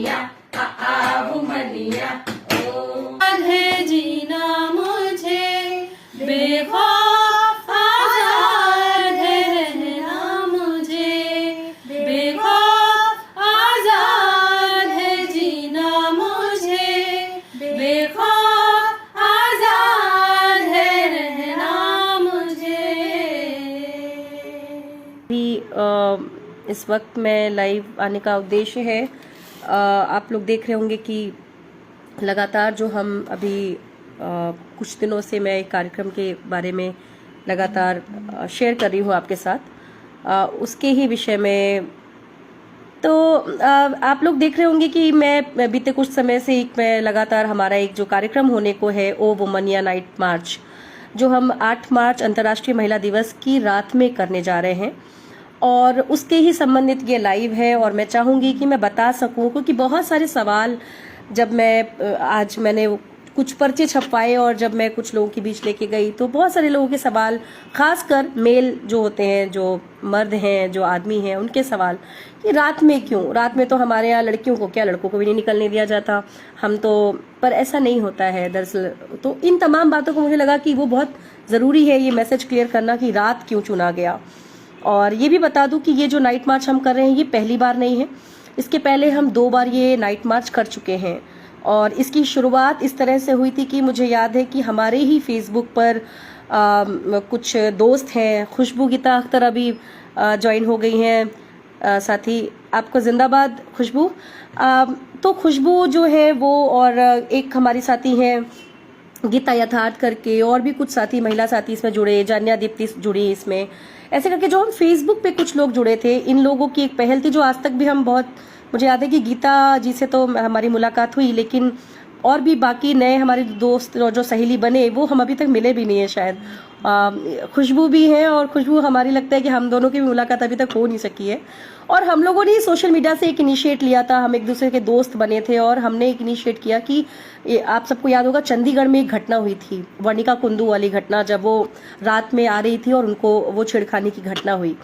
वुमनिया वुमनिया ओ है जीना मुझे बेखौफ आजाद है रहना मुझे बेखौफ आजाद है जीना मुझे बेखौफ आजाद है रहना मुझे। भी इस वक्त मैं लाइव आने का उद्देश्य है, आप लोग देख रहे होंगे कि लगातार जो हम अभी कुछ दिनों से मैं एक कार्यक्रम के बारे में लगातार शेयर कर रही हूँ आपके साथ, उसके ही विषय में। तो आप लोग देख रहे होंगे कि मैं बीते कुछ समय से मैं लगातार हमारा एक जो कार्यक्रम होने को है ओ वुमनिया नाइट मार्च, जो हम 8 मार्च अंतर्राष्ट्रीय महिला दिवस की रात में करने जा रहे हैं, और उसके ही संबंधित ये लाइव है। और मैं चाहूंगी कि मैं बता सकूं, क्योंकि बहुत सारे सवाल जब मैं आज मैंने कुछ पर्चे छपवाए और जब मैं कुछ लोगों के बीच लेके गई तो बहुत सारे लोगों के सवाल, खासकर मेल जो होते हैं, जो मर्द हैं, जो आदमी हैं, उनके सवाल कि रात में क्यों, रात में तो हमारे यहाँ लड़कियों को क्या, लड़कों को भी नहीं निकलने दिया जाता, हम तो, पर ऐसा नहीं होता है दरअसल। तो इन तमाम बातों को मुझे लगा कि वो बहुत ज़रूरी है ये मैसेज क्लियर करना कि रात क्यों चुना गया। और ये भी बता दूं कि ये जो नाइट मार्च हम कर रहे हैं ये पहली बार नहीं है, इसके पहले हम 2 बार ये नाइट मार्च कर चुके हैं। और इसकी शुरुआत इस तरह से हुई थी कि मुझे याद है कि हमारे ही फेसबुक पर कुछ दोस्त हैं, खुशबू गीता अख्तर अभी ज्वाइन हो गई हैं साथी, आपको जिंदाबाद खुशबू। तो खुशबू जो है वो, और एक हमारी साथी हैं गीता यथार्थ करके, और भी कुछ साथी, महिला साथी इसमें जुड़े, जान्या दीप्ति जुड़ी इसमें, ऐसे करके जो हम फेसबुक पे कुछ लोग जुड़े थे। इन लोगों की एक पहल थी जो आज तक भी हम बहुत, मुझे याद है कि गीता जी से तो हमारी मुलाकात हुई, लेकिन और भी बाकी नए हमारे दोस्त जो सहेली बने वो हम अभी तक मिले भी नहीं है शायद। खुशबू भी है, और खुशबू हमारी लगता है कि हम दोनों की भी मुलाकात अभी तक हो नहीं सकी है। और हम लोगों ने सोशल मीडिया से एक इनिशिएट लिया था, हम एक दूसरे के दोस्त बने थे और हमने एक इनिशिएट किया कि आप सबको याद होगा चंडीगढ़ में एक घटना हुई थी, वर्णिका कुंदू वाली घटना, जब वो रात में आ रही थी और उनको वो छेड़खानी की घटना हुई।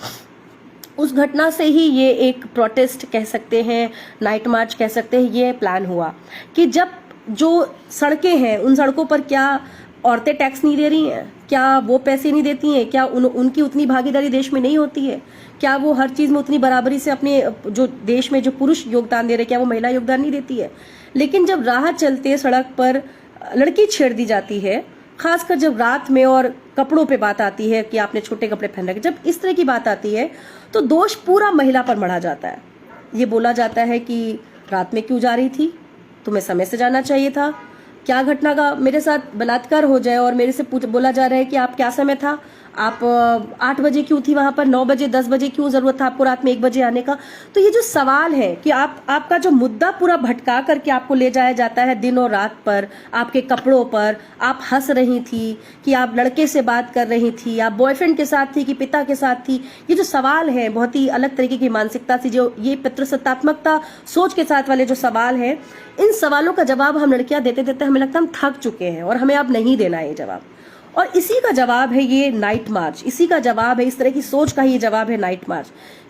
उस घटना से ही ये एक प्रोटेस्ट कह सकते हैं, नाइट मार्च कह सकते हैं, ये प्लान हुआ कि जब जो सड़कें हैं उन सड़कों पर क्या औरतें टैक्स नहीं दे रही हैं, क्या वो पैसे नहीं देती हैं, क्या उनकी उतनी भागीदारी देश में नहीं होती है, क्या वो हर चीज में उतनी बराबरी से अपने जो देश में जो पुरुष योगदान दे रहे, क्या वो महिला योगदान नहीं देती है। लेकिन जब राह चलते सड़क पर लड़की छेड़ दी जाती है, खासकर जब रात में, और कपड़ों पे बात आती है कि आपने छोटे कपड़े पहन रखे, जब इस तरह की बात आती है तो दोष पूरा महिला पर मढ़ा जाता है। ये बोला जाता है कि रात में क्यों जा रही थी, तुम्हें समय से जाना चाहिए था, क्या घटना का मेरे साथ बलात्कार हो जाए और मेरे से बोला जा रहा है कि आप क्या समय था, आप 8 बजे क्यों थी वहां पर, 9 बजे 10 बजे क्यों जरूरत था आपको रात में 1 बजे आने का। तो ये जो सवाल है कि आपका जो मुद्दा पूरा भटका करके आपको ले जाया जाता है दिन और रात पर, आपके कपड़ों पर, आप हंस रही थी कि आप लड़के से बात कर रही थी, आप बॉयफ्रेंड के साथ थी कि पिता के साथ थी। ये जो सवाल है बहुत ही अलग तरीके की मानसिकता से, जो ये पितृसत्तात्मकता सोच के साथ वाले जो सवाल है, इन सवालों का जवाब हम लड़कियां देते देते हमें लगता है हम थक चुके हैं और हमें अब नहीं देना है ये जवाब। और इसी का जवाब है ये नाइट मार्च, इसी का जवाब है, इस तरह की सोच का ही ये जवाब है नाइट मार्च,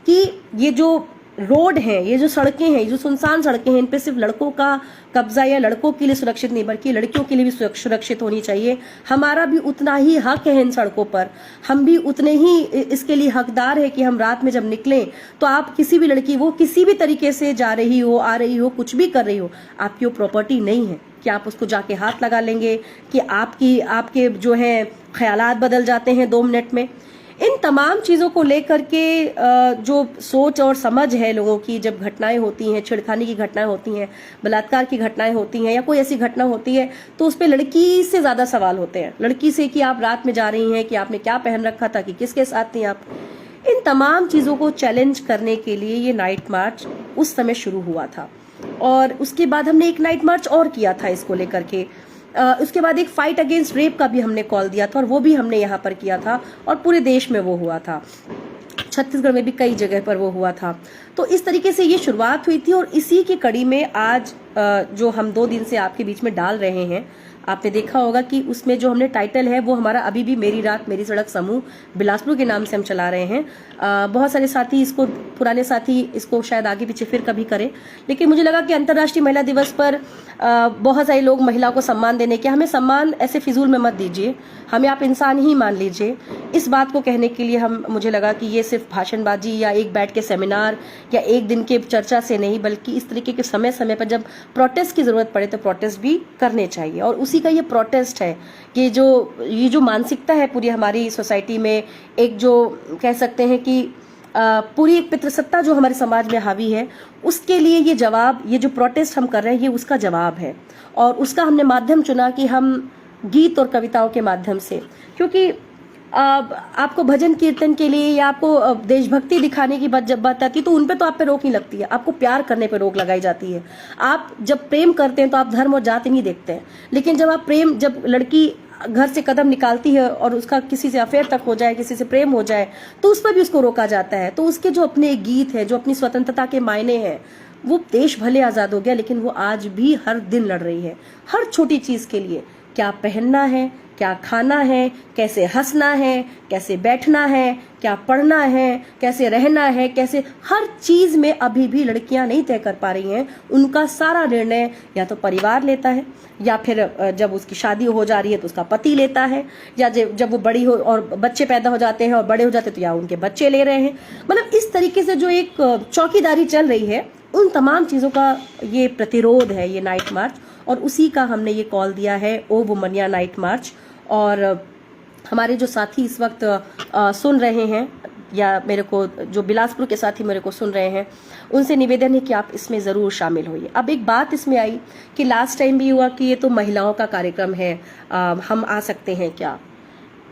कि ये जो रोड है, ये जो सड़कें हैं, ये जो सुनसान सड़कें हैं, इन पे सिर्फ लड़कों का कब्जा या लड़कों के लिए सुरक्षित नहीं, बल्कि लड़कियों के लिए भी सुरक्षित होनी चाहिए। हमारा भी उतना ही हक है इन सड़कों पर, हम भी उतने ही इसके लिए हकदार है कि हम रात में जब निकलें तो आप किसी भी लड़की, वो किसी भी तरीके से जा रही हो, आ रही हो, कुछ भी कर रही हो, आपकी वो प्रॉपर्टी नहीं है कि आप उसको जाके हाथ लगा लेंगे, कि आपके जो है ख्यालात बदल जाते हैं 2 मिनट में। इन तमाम चीज़ों को लेकर के जो सोच और समझ है लोगों की, जब घटनाएं होती हैं, छेड़खानी की घटनाएं होती हैं, बलात्कार की घटनाएं होती हैं, या कोई ऐसी घटना होती है, तो उस पर लड़की से ज़्यादा सवाल होते हैं। लड़की से कि आप रात में जा रही हैं, कि आपने क्या पहन रखा था, कि किसके साथ थी आप। इन तमाम चीज़ों को चैलेंज करने के लिए ये नाइट मार्च उस समय शुरू हुआ था। और उसके बाद हमने एक नाइट मार्च और किया था इसको लेकर के। उसके बाद एक फाइट अगेंस्ट रेप का भी हमने कॉल दिया था, और वो भी हमने यहाँ पर किया था, और पूरे देश में वो हुआ था, छत्तीसगढ़ में भी कई जगह पर वो हुआ था। तो इस तरीके से ये शुरुआत हुई थी, और इसी की कड़ी में आज जो हम 2 दिन से आपके बीच में डाल रहे हैं, आपने देखा होगा कि उसमें जो हमने टाइटल है वो हमारा अभी भी मेरी रात मेरी सड़क समूह बिलासपुर के नाम से हम चला रहे हैं। बहुत सारे साथी इसको, पुराने साथी इसको शायद आगे पीछे फिर कभी करें, लेकिन मुझे लगा कि अंतर्राष्ट्रीय महिला दिवस पर बहुत सारे लोग महिला को सम्मान देने के, हमें सम्मान ऐसे फिजूल में मत दीजिए, हमें आप इंसान ही मान लीजिए। इस बात को कहने के लिए मुझे लगा कि ये सिर्फ भाषणबाजी या एक बैठ के सेमिनार या एक दिन के चर्चा से नहीं, बल्कि इस तरीके के समय समय पर जब प्रोटेस्ट की जरूरत पड़े तो प्रोटेस्ट भी करने चाहिए। और उसी का ये प्रोटेस्ट है, ये जो मानसिकता है पूरी हमारी सोसाइटी में, एक जो कह सकते हैं कि पूरी एक पितृसत्ता जो हमारे समाज में हावी है, उसके लिए ये जवाब, ये जो प्रोटेस्ट हम कर रहे हैं ये उसका जवाब है। और उसका हमने माध्यम चुना कि हम गीत और कविताओं के माध्यम से, क्योंकि आपको भजन कीर्तन के लिए या आपको देशभक्ति दिखाने की जब बात आती है तो उन पे तो आप पे रोक नहीं लगती है, आपको प्यार करने पे रोक लगाई जाती है। आप जब प्रेम करते हैं तो आप धर्म और जाति नहीं देखते हैं, लेकिन जब लड़की घर से कदम निकालती है और उसका किसी से अफेयर तक हो जाए, किसी से प्रेम हो जाए, तो उस पर भी उसको रोका जाता है। तो उसके जो अपने गीत है, जो अपनी स्वतंत्रता के मायने हैं, वो देश भले आजाद हो गया लेकिन वो आज भी हर दिन लड़ रही है, हर छोटी चीज के लिए। क्या पहनना है, क्या खाना है, कैसे हंसना है, कैसे बैठना है, क्या पढ़ना है, कैसे रहना है, कैसे हर चीज में अभी भी लड़कियां नहीं तय कर पा रही हैं। उनका सारा निर्णय या तो परिवार लेता है, या फिर जब उसकी शादी हो जा रही है तो उसका पति लेता है, या जब वो बड़ी हो और बच्चे पैदा हो जाते हैं और बड़े हो जाते हैं तो या उनके बच्चे ले रहे हैं। मतलब इस तरीके से जो एक चौकीदारी चल रही है, उन तमाम चीजों का ये प्रतिरोध है, ये नाइट मार्च। और उसी का हमने ये कॉल दिया है ओ वुमनिया नाइट मार्च। और हमारे जो साथी इस वक्त सुन रहे हैं, या मेरे को जो बिलासपुर के साथी मेरे को सुन रहे हैं, उनसे निवेदन है कि आप इसमें ज़रूर शामिल होइए। अब एक बात इसमें आई कि लास्ट टाइम भी हुआ कि ये तो महिलाओं का कार्यक्रम है, हम आ सकते हैं क्या?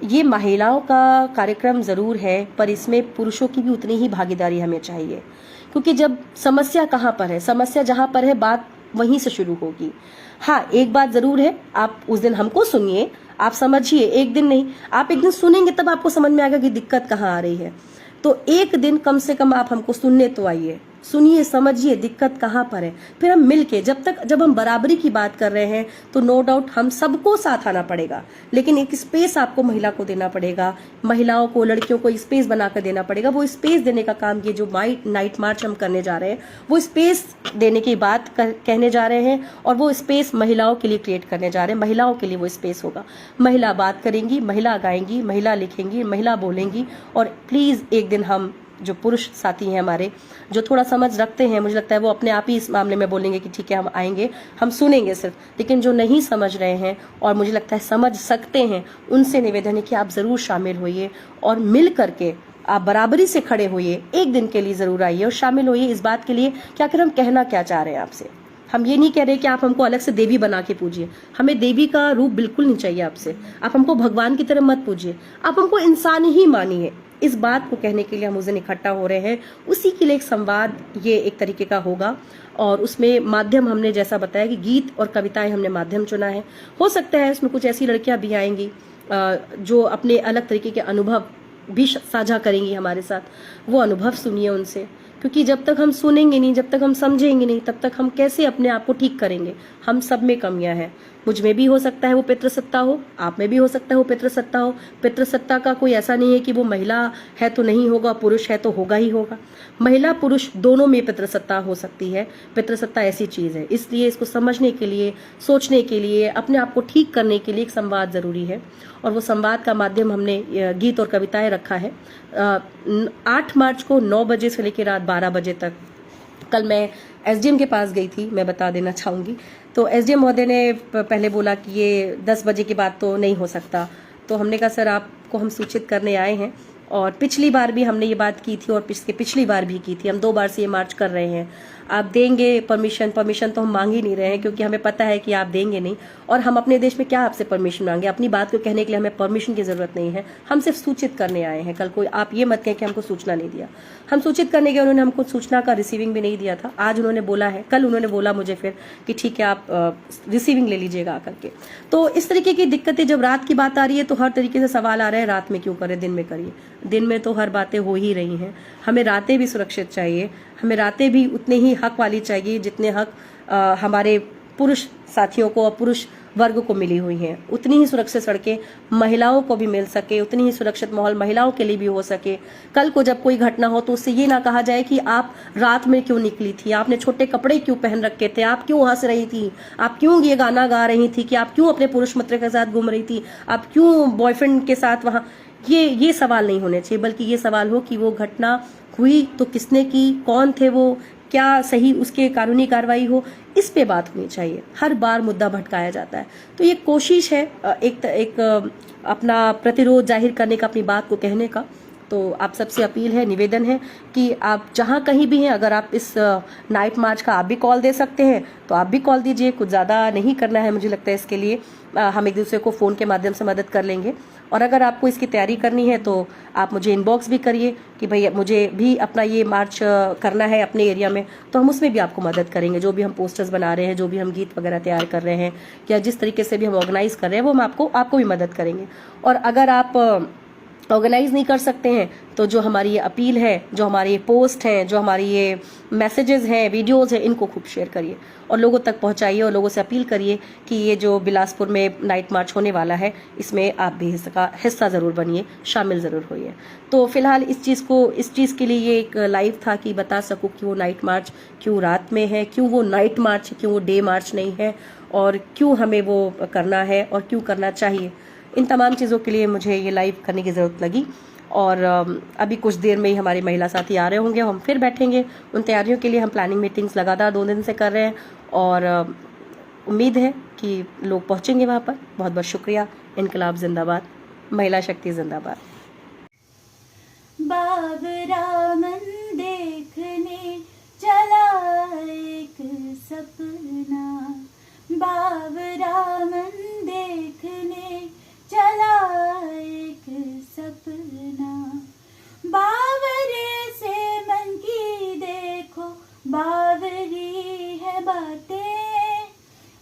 ये महिलाओं का कार्यक्रम ज़रूर है, पर इसमें पुरुषों की भी उतनी ही भागीदारी हमें चाहिए, क्योंकि जब समस्या कहाँ पर है, समस्या जहाँ पर है बात वहीं से शुरू होगी। हाँ, एक बात ज़रूर है, आप उस दिन हमको सुनिए, आप समझिए, एक दिन नहीं, आप एक दिन सुनेंगे तब आपको समझ में आएगा कि दिक्कत कहाँ आ रही है। तो एक दिन कम से कम आप हमको सुनने तो आइए, सुनिए, समझिए दिक्कत कहाँ पर है, फिर हम मिलके, जब हम बराबरी की बात कर रहे हैं तो नो डाउट हम सबको साथ आना पड़ेगा, लेकिन एक स्पेस आपको महिला को देना पड़ेगा, महिलाओं को, लड़कियों को स्पेस बनाकर देना पड़ेगा। वो स्पेस देने का काम ये जो नाइट मार्च हम करने जा रहे हैं, वो स्पेस देने की बात कहने जा रहे हैं, और वो स्पेस महिलाओं के लिए क्रिएट करने जा रहे हैं। महिलाओं के लिए वो स्पेस होगा, महिला बात करेंगी, महिला गाएंगी, महिला लिखेंगी, महिला बोलेंगी। और प्लीज एक दिन हम जो पुरुष साथी हैं हमारे, जो थोड़ा समझ रखते हैं, मुझे लगता है वो अपने आप ही इस मामले में बोलेंगे कि ठीक है हम आएंगे, हम सुनेंगे सिर्फ। लेकिन जो नहीं समझ रहे हैं और मुझे लगता है समझ सकते हैं, उनसे निवेदन है कि आप जरूर शामिल होइए और मिल करके आप बराबरी से खड़े होइए, एक दिन के लिए जरूर आइए और शामिल होइए इस बात के लिए कि आखिर हम कहना क्या चाह रहे हैं आपसे। हम ये नहीं कह रहे कि आप हमको अलग से देवी बना के पूजिए, हमें देवी का रूप बिल्कुल नहीं चाहिए आपसे, आप हमको भगवान की तरह मत पूजिए, आप हमको इंसान ही मानिए। इस बात को कहने के लिए हम उस दिन इकट्ठा हो रहे हैं, उसी के लिए एक संवाद ये एक तरीके का होगा। और उसमें माध्यम हमने जैसा बताया कि गीत और कविताएं हमने माध्यम चुना है। हो सकता है उसमें कुछ ऐसी लड़कियां भी आएंगी जो अपने अलग तरीके के अनुभव भी साझा करेंगी हमारे साथ, वो अनुभव सुनिए उनसे, क्योंकि जब तक हम सुनेंगे नहीं, जब तक हम समझेंगे नहीं, तब तक हम कैसे अपने आप को ठीक करेंगे। हम सब में कमियां हैं, मुझ में भी हो सकता है वो पितृसत्ता हो, आप में भी हो सकता है वो पितृसत्ता हो। पितृसत्ता का कोई ऐसा नहीं है कि वो महिला है तो नहीं होगा, पुरुष है तो होगा ही होगा। महिला पुरुष दोनों में पितृसत्ता हो सकती है। पितृसत्ता ऐसी चीज है, इसलिए इसको समझने के लिए, सोचने के लिए, अपने आप को ठीक करने के लिए एक संवाद जरूरी है। और वो संवाद का माध्यम हमने गीत और कविताएं रखा है। 8 मार्च को 9 बजे से लेकर रात 12 बजे तक। कल मैं एसडीएम के पास गई थी, मैं बता देना चाहूंगी। तो एसडीएम महोदय ने पहले बोला कि ये 10 बजे के बाद तो नहीं हो सकता। तो हमने कहा सर आपको हम सूचित करने आए हैं, और पिछली बार भी हमने ये बात की थी और पिछली बार भी की थी। हम 2 बार से ये मार्च कर रहे हैं, आप देंगे परमिशन तो हम मांग ही नहीं रहे हैं, क्योंकि हमें पता है कि आप देंगे नहीं। और हम अपने देश में क्या आपसे परमिशन मांगे, अपनी बात को कहने के लिए हमें परमिशन की जरूरत नहीं है। हम सिर्फ सूचित करने आए हैं। कल कोई आप ये मत कहें कि हमको सूचना नहीं दिया, हम सूचित करने गए, उन्होंने हमको सूचना का रिसीविंग भी नहीं दिया था। आज उन्होंने बोला है, कल उन्होंने बोला मुझे फिर कि ठीक है आप रिसीविंग ले लीजिएगा आकर के। तो इस तरीके की दिक्कतें, जब रात की बात आ रही है तो हर तरीके से सवाल आ रहे हैं रात में क्यों करें, दिन में करिए। दिन में तो हर बातें हो ही रही हैं, हमें रातें भी सुरक्षित चाहिए, हमें रातें भी उतने ही हक वाली चाहिए जितने हक हमारे पुरुष साथियों को और पुरुष वर्ग को मिली हुई हैं, उतनी ही सुरक्षित सड़कें महिलाओं को भी मिल सके, उतनी ही सुरक्षित माहौल महिलाओं के लिए भी हो सके। कल को जब कोई घटना हो तो उससे ये ना कहा जाए कि आप रात में क्यों निकली थी, आपने छोटे कपड़े क्यों पहन रखे थे, आप क्यों हंस रही थी, आप क्यों ये गाना गा रही थी, कि आप क्यों अपने पुरुष मित्र के साथ घूम रही थी, आप क्यों बॉयफ्रेंड के साथ वहां। ये सवाल नहीं होने चाहिए, बल्कि ये सवाल हो कि वो घटना हुई तो किसने की, कौन थे वो, क्या सही उसके कानूनी कार्रवाई हो, इस पे बात होनी चाहिए। हर बार मुद्दा भटकाया जाता है। तो ये कोशिश है एक अपना प्रतिरोध जाहिर करने का, अपनी बात को कहने का। तो आप सबसे अपील है, निवेदन है कि आप जहां कहीं भी हैं, अगर आप इस नाइट मार्च का आप भी कॉल दे सकते हैं तो आप भी कॉल दीजिए। कुछ ज़्यादा नहीं करना है मुझे लगता है इसके लिए, हम एक दूसरे को फ़ोन के माध्यम से मदद कर लेंगे। और अगर आपको इसकी तैयारी करनी है तो आप मुझे इनबॉक्स भी करिए कि भाई मुझे भी अपना ये मार्च करना है अपने एरिया में, तो हम उसमें भी आपको मदद करेंगे। जो भी हम पोस्टर्स बना रहे हैं, जो भी हम गीत वगैरह तैयार कर रहे हैं, या जिस तरीके से भी हम ऑर्गेनाइज कर रहे हैं, वो हम आपको भी मदद करेंगे। और अगर आप ऑर्गेनाइज नहीं कर सकते हैं तो जो हमारी ये अपील है, जो हमारी ये पोस्ट हैं, जो हमारी ये मैसेजेस हैं, वीडियोस हैं, इनको खूब शेयर करिए और लोगों तक पहुंचाइए और लोगों से अपील करिए कि ये जो बिलासपुर में नाइट मार्च होने वाला है, इसमें आप भी हिस्सा ज़रूर बनिए, शामिल ज़रूर होइए। तो फिलहाल इस चीज़ के लिए ये एक लाइव था कि बता सकूँ कि वो नाइट मार्च क्यों रात में है, क्यों वो नाइट मार्च है, क्यों वो डे मार्च नहीं है, और क्यों हमें वो करना है और क्यों करना चाहिए। इन तमाम चीज़ों के लिए मुझे ये लाइव करने की ज़रूरत लगी। और अभी कुछ देर में ही हमारे महिला साथी आ रहे होंगे, हम फिर बैठेंगे उन तैयारियों के लिए। हम प्लानिंग मीटिंग्स लगातार 2 दिन से कर रहे हैं और उम्मीद है कि लोग पहुंचेंगे वहाँ पर। बहुत बहुत शुक्रिया। इनकलाब जिंदाबाद, महिला शक्ति जिंदाबाद। बाबरा मन देखने चला एक सपना, बाबरा मन देखने चला एक सपना, बावरे से मन की देखो बावरी है बातें,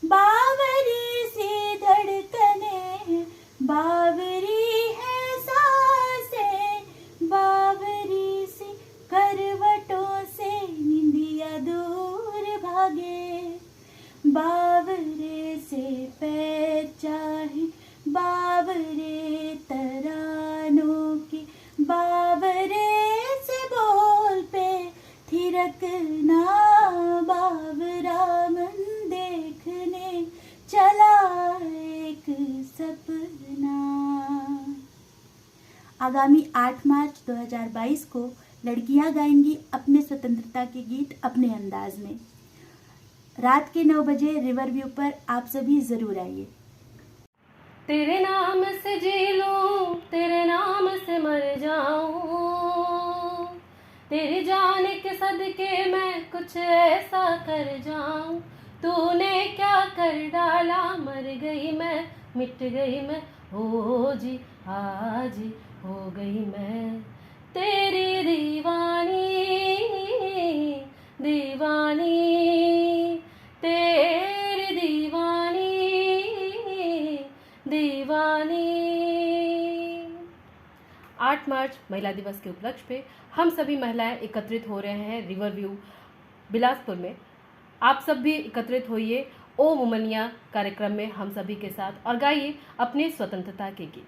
बावरी सी धड़कने, बावरी है सांसें, बावरी सी करवटों से निंदिया दूर भागे, बावरे से पैर चाहे बावरे तरानों की, बावरे से बोल पे थिरकना, बावरा मन देखने चला एक सपना। आगामी 8 मार्च 2022 को लड़कियां गाएंगी अपने स्वतंत्रता के गीत अपने अंदाज में। रात के 9 बजे रिवर व्यू पर आप सभी जरूर आइए। तेरे नाम से जी लूं, तेरे नाम से मर जाऊं, तेरी जान के सदके मैं कुछ ऐसा कर जाऊं, तूने क्या कर डाला, मर गई मैं, मिट गई मैं, हो जी आज हो गई मैं, तेरी दीवानी दीवानी, तेरी दीवानी दीवानी। 8 मार्च महिला दिवस के उपलक्ष्य पे हम सभी महिलाएं एकत्रित हो रहे हैं रिवर व्यू बिलासपुर में। आप सब भी एकत्रित होइए ओ वुमनिया कार्यक्रम में हम सभी के साथ और गाइए अपने स्वतंत्रता के गीत।